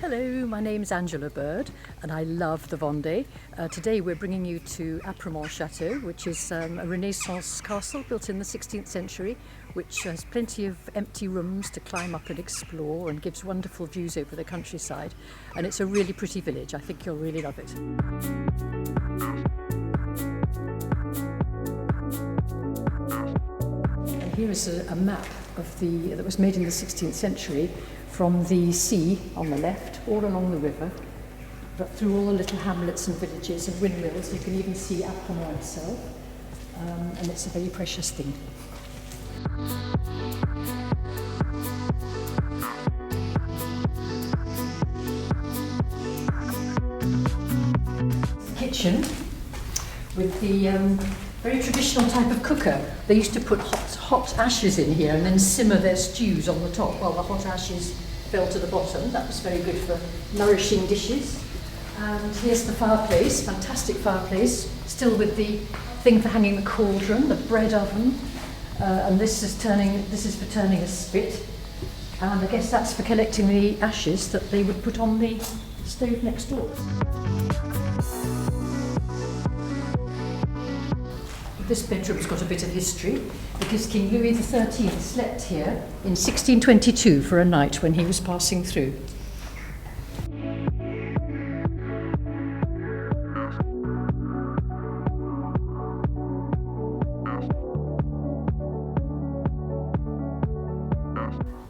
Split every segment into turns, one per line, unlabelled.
Hello, my name's Angela Bird and I love the Vendée. Today we're bringing you to Apremont Château, which is a Renaissance castle built in the 16th century, which has plenty of empty rooms to climb up and explore and gives wonderful views over the countryside. And it's a really pretty village. I think you'll really love it. And here is a map of that was made in the 16th century from the sea on the left, all along the river, but through all the little hamlets and villages and windmills. You can even see Apremont itself, and it's a very precious thing. Kitchen with the very traditional type of cooker. They used to put hot ashes in here and then simmer their stews on the top while the hot ashes fell to the bottom. That was very good for nourishing dishes. And here's the fireplace, fantastic fireplace, still with the thing for hanging the cauldron, the bread oven, and this is for turning a spit. And I guess that's for collecting the ashes that they would put on the stove next door. This bedroom's got a bit of history because King Louis XIII slept here in 1622 for a night when he was passing through.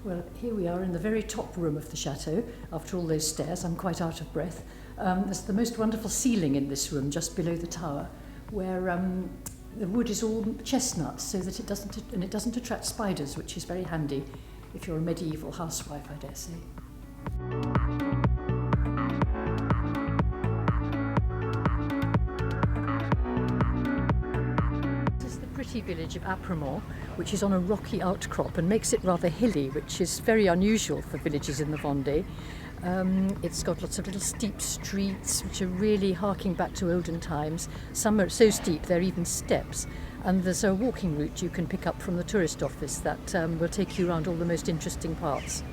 Well, here we are in the very top room of the chateau. After all those stairs, I'm quite out of breath. There's the most wonderful ceiling in this room just below the tower, where the wood is all chestnut so that it doesn't attract spiders, which is very handy if you're a medieval housewife, I dare say. This is the pretty village of Apremont, which is on a rocky outcrop and makes it rather hilly, which is very unusual for villages in the Vendée. It's got lots of little steep streets which are really harking back to olden times. Some are so steep they're even steps, and there's a walking route you can pick up from the tourist office that will take you around all the most interesting parts.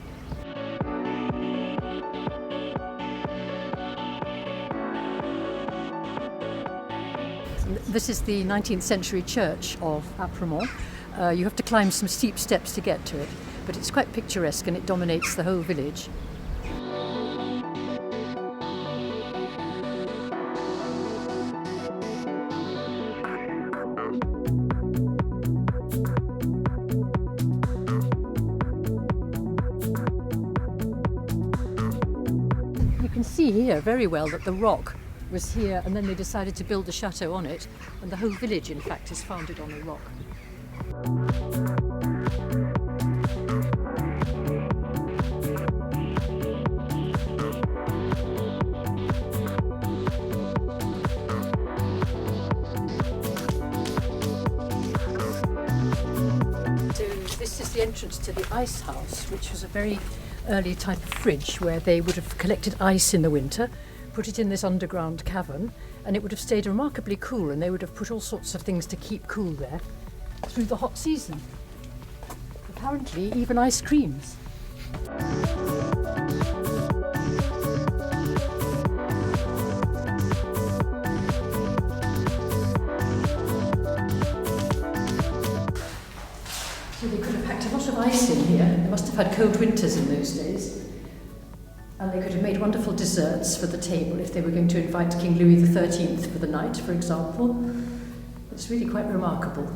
This is the 19th century church of Apremont. You have to climb some steep steps to get to it, but it's quite picturesque and it dominates the whole village. You can see here very well that the rock was here and then they decided to build the chateau on it, and the whole village in fact is founded on a rock. So this is the entrance to the ice house, which was a very early type of fridge where they would have collected ice in the winter, put it in this underground cavern, and it would have stayed remarkably cool, and they would have put all sorts of things to keep cool there through the hot season. Apparently even ice creams. So they could have packed a lot of ice in here. They must have had cold winters in those days. And they could have made wonderful desserts for the table if they were going to invite King Louis XIII for the night, for example. It's really quite remarkable.